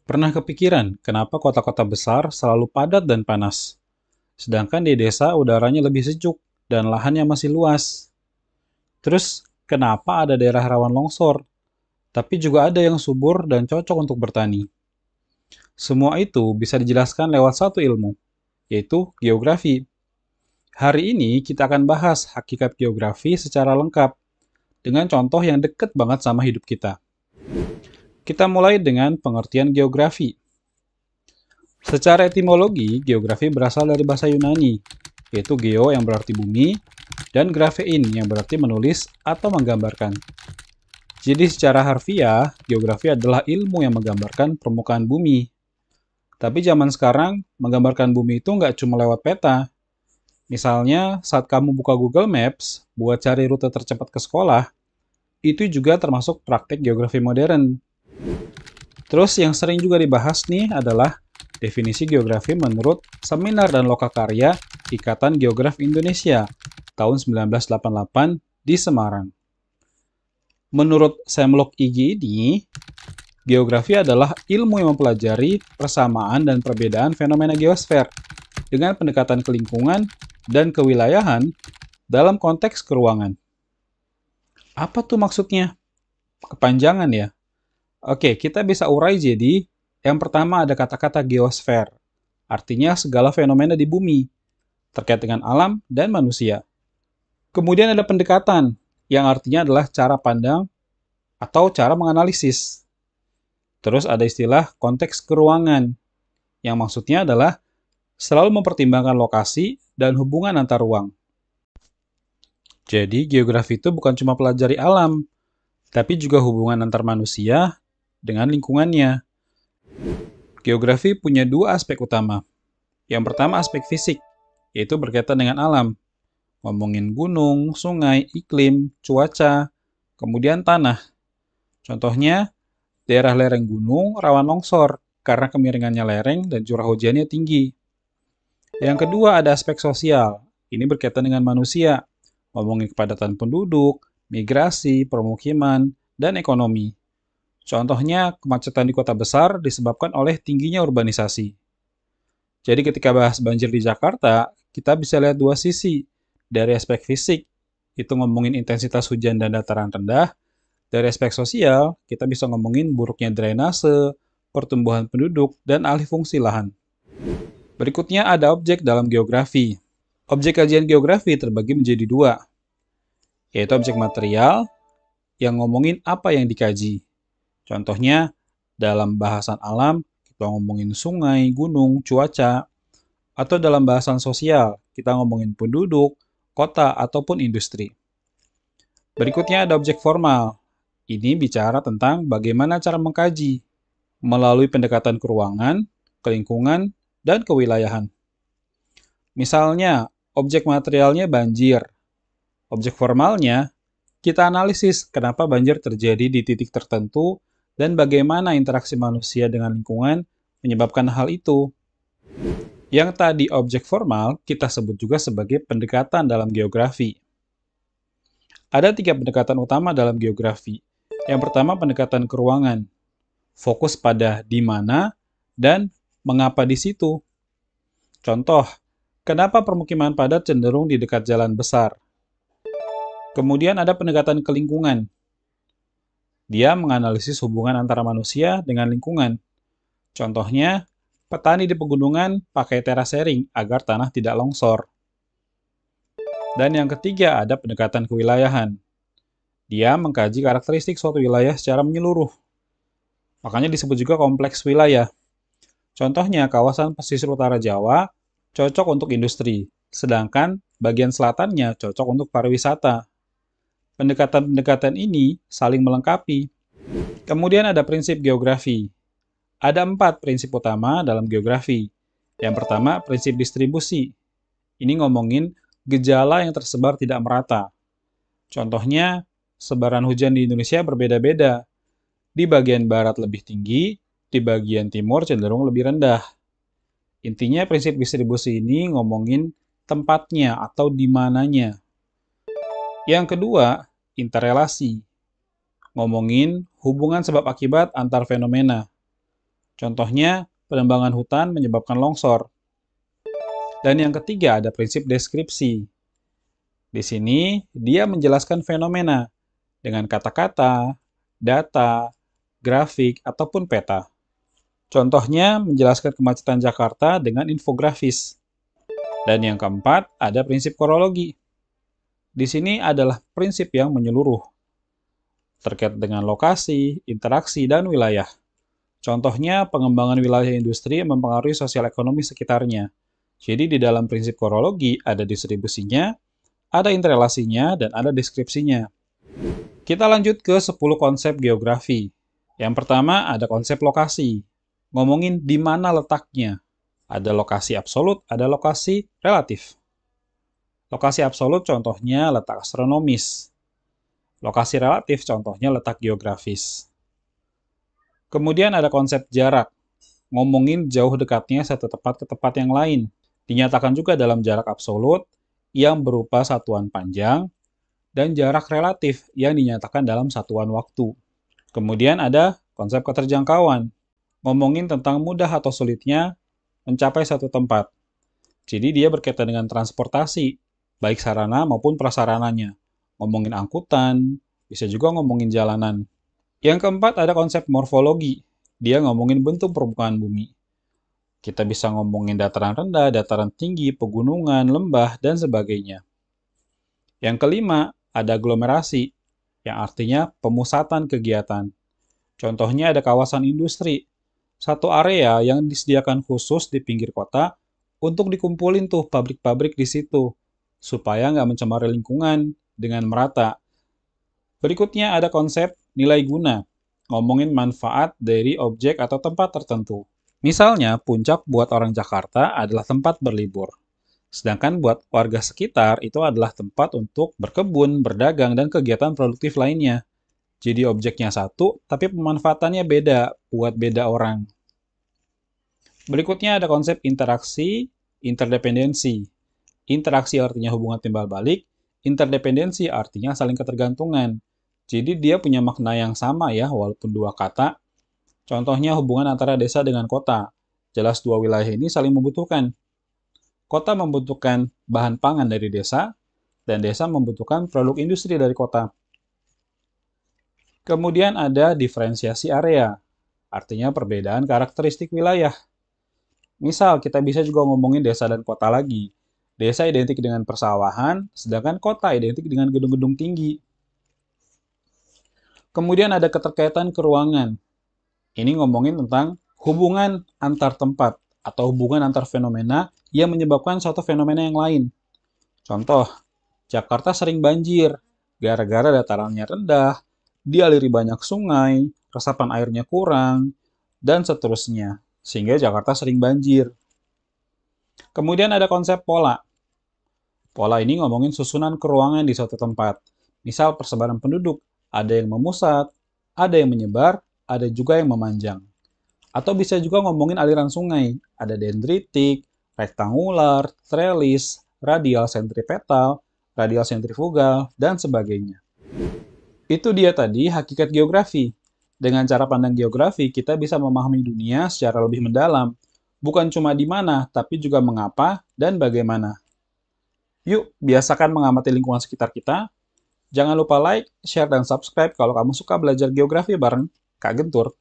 Pernah kepikiran kenapa kota-kota besar selalu padat dan panas, sedangkan di desa udaranya lebih sejuk dan lahannya masih luas? Terus, kenapa ada daerah rawan longsor, tapi juga ada yang subur dan cocok untuk bertani? Semua itu bisa dijelaskan lewat satu ilmu, yaitu geografi. Hari ini kita akan bahas hakikat geografi secara lengkap, dengan contoh yang dekat banget sama hidup kita. Kita mulai dengan pengertian geografi. Secara etimologi, geografi berasal dari bahasa Yunani, yaitu geo yang berarti bumi, dan grafein yang berarti menulis atau menggambarkan. Jadi secara harfiah, geografi adalah ilmu yang menggambarkan permukaan bumi. Tapi zaman sekarang, menggambarkan bumi itu nggak cuma lewat peta. Misalnya, saat kamu buka Google Maps buat cari rute tercepat ke sekolah, itu juga termasuk praktek geografi modern. Terus yang sering juga dibahas nih adalah definisi geografi menurut Seminar dan Lokakarya Ikatan Geograf Indonesia tahun 1988 di Semarang. Menurut Semlok IG ini, geografi adalah ilmu yang mempelajari persamaan dan perbedaan fenomena geosfer dengan pendekatan ke lingkungan dan kewilayahan dalam konteks keruangan. Apa tuh maksudnya? Kepanjangan ya? Oke, kita bisa urai jadi yang pertama ada kata-kata geosfer, artinya segala fenomena di bumi, terkait dengan alam dan manusia. Kemudian ada pendekatan, yang artinya adalah cara pandang atau cara menganalisis. Terus ada istilah konteks keruangan, yang maksudnya adalah selalu mempertimbangkan lokasi dan hubungan antar ruang. Jadi, geografi itu bukan cuma pelajari alam, tapi juga hubungan antar manusia dengan lingkungannya. Geografi punya dua aspek utama. Yang pertama aspek fisik, yaitu berkaitan dengan alam. Ngomongin gunung, sungai, iklim, cuaca, kemudian tanah. Contohnya, daerah lereng gunung rawan longsor karena kemiringannya lereng dan curah hujannya tinggi. Yang kedua ada aspek sosial. Ini berkaitan dengan manusia. Ngomongin kepadatan penduduk, migrasi, permukiman, dan ekonomi. Contohnya, kemacetan di kota besar disebabkan oleh tingginya urbanisasi. Jadi ketika bahas banjir di Jakarta, kita bisa lihat dua sisi. Dari aspek fisik, itu ngomongin intensitas hujan dan dataran rendah. Dari aspek sosial, kita bisa ngomongin buruknya drainase, pertumbuhan penduduk, dan alih fungsi lahan. Berikutnya ada objek dalam geografi. Objek kajian geografi terbagi menjadi dua, yaitu objek material yang ngomongin apa yang dikaji. Contohnya, dalam bahasan alam, kita ngomongin sungai, gunung, cuaca, atau dalam bahasan sosial, kita ngomongin penduduk, kota, ataupun industri. Berikutnya ada objek formal. Ini bicara tentang bagaimana cara mengkaji, melalui pendekatan keruangan, kelingkungan, dan kewilayahan. Misalnya, objek materialnya banjir. Objek formalnya, kita analisis kenapa banjir terjadi di titik tertentu dan bagaimana interaksi manusia dengan lingkungan menyebabkan hal itu. Yang tadi objek formal kita sebut juga sebagai pendekatan dalam geografi. Ada tiga pendekatan utama dalam geografi. Yang pertama pendekatan keruangan, fokus pada di mana dan mengapa di situ. Contoh, kenapa permukiman padat cenderung di dekat jalan besar? Kemudian ada pendekatan ke lingkungan. Dia menganalisis hubungan antara manusia dengan lingkungan. Contohnya, petani di pegunungan pakai terasering agar tanah tidak longsor. Dan yang ketiga ada pendekatan kewilayahan. Dia mengkaji karakteristik suatu wilayah secara menyeluruh. Makanya disebut juga kompleks wilayah. Contohnya, kawasan pesisir utara Jawa cocok untuk industri, sedangkan bagian selatannya cocok untuk pariwisata. Pendekatan-pendekatan ini saling melengkapi. Kemudian ada prinsip geografi. Ada 4 prinsip utama dalam geografi. Yang pertama, prinsip distribusi. Ini ngomongin gejala yang tersebar tidak merata. Contohnya, sebaran hujan di Indonesia berbeda-beda. Di bagian barat lebih tinggi, di bagian timur cenderung lebih rendah. Intinya prinsip distribusi ini ngomongin tempatnya atau di mananya. Yang kedua, interrelasi. Ngomongin hubungan sebab akibat antar fenomena. Contohnya, penebangan hutan menyebabkan longsor. Dan yang ketiga ada prinsip deskripsi. Di sini, dia menjelaskan fenomena dengan kata-kata, data, grafik, ataupun peta. Contohnya, menjelaskan kemacetan Jakarta dengan infografis. Dan yang keempat, ada prinsip korologi. Di sini adalah prinsip yang menyeluruh, terkait dengan lokasi, interaksi, dan wilayah. Contohnya, pengembangan wilayah industri mempengaruhi sosial ekonomi sekitarnya. Jadi di dalam prinsip korologi ada distribusinya, ada interrelasinya, dan ada deskripsinya. Kita lanjut ke 10 konsep geografi. Yang pertama ada konsep lokasi. Ngomongin di mana letaknya. Ada lokasi absolut, ada lokasi relatif. Lokasi absolut contohnya letak astronomis. Lokasi relatif contohnya letak geografis. Kemudian ada konsep jarak. Ngomongin jauh dekatnya satu tempat ke tempat yang lain. Dinyatakan juga dalam jarak absolut yang berupa satuan panjang dan jarak relatif yang dinyatakan dalam satuan waktu. Kemudian ada konsep keterjangkauan. Ngomongin tentang mudah atau sulitnya mencapai satu tempat. Jadi dia berkaitan dengan transportasi, baik sarana maupun prasarananya. Ngomongin angkutan, bisa juga ngomongin jalanan. Yang keempat ada konsep morfologi. Dia ngomongin bentuk permukaan bumi. Kita bisa ngomongin dataran rendah, dataran tinggi, pegunungan, lembah, dan sebagainya. Yang kelima, ada aglomerasi, yang artinya pemusatan kegiatan. Contohnya ada kawasan industri, satu area yang disediakan khusus di pinggir kota untuk dikumpulin tuh pabrik-pabrik di situ, supaya nggak mencemari lingkungan dengan merata. Berikutnya ada konsep nilai guna, ngomongin manfaat dari objek atau tempat tertentu. Misalnya, puncak buat orang Jakarta adalah tempat berlibur. Sedangkan buat warga sekitar itu adalah tempat untuk berkebun, berdagang, dan kegiatan produktif lainnya. Jadi objeknya satu, tapi pemanfaatannya beda buat beda orang. Berikutnya ada konsep interaksi, interdependensi. Interaksi artinya hubungan timbal balik, interdependensi artinya saling ketergantungan. Jadi dia punya makna yang sama ya, walaupun dua kata. Contohnya hubungan antara desa dengan kota. Jelas dua wilayah ini saling membutuhkan. Kota membutuhkan bahan pangan dari desa, dan desa membutuhkan produk industri dari kota. Kemudian ada diferensiasi area, artinya perbedaan karakteristik wilayah. Misal, kita bisa juga ngomongin desa dan kota lagi. Desa identik dengan persawahan, sedangkan kota identik dengan gedung-gedung tinggi. Kemudian ada keterkaitan keruangan. Ini ngomongin tentang hubungan antar tempat atau hubungan antar fenomena yang menyebabkan suatu fenomena yang lain. Contoh, Jakarta sering banjir gara-gara datarannya rendah, dialiri banyak sungai, resapan airnya kurang, dan seterusnya, sehingga Jakarta sering banjir. Kemudian ada konsep pola. Pola ini ngomongin susunan keruangan di suatu tempat. Misal persebaran penduduk, ada yang memusat, ada yang menyebar, ada juga yang memanjang. Atau bisa juga ngomongin aliran sungai. Ada dendritik, rektangular, trellis, radial sentripetal, radial sentrifugal, dan sebagainya. Itu dia tadi hakikat geografi. Dengan cara pandang geografi, kita bisa memahami dunia secara lebih mendalam. Bukan cuma di mana, tapi juga mengapa dan bagaimana. Yuk, biasakan mengamati lingkungan sekitar kita. Jangan lupa like, share, dan subscribe kalau kamu suka belajar geografi bareng Kak Gentur.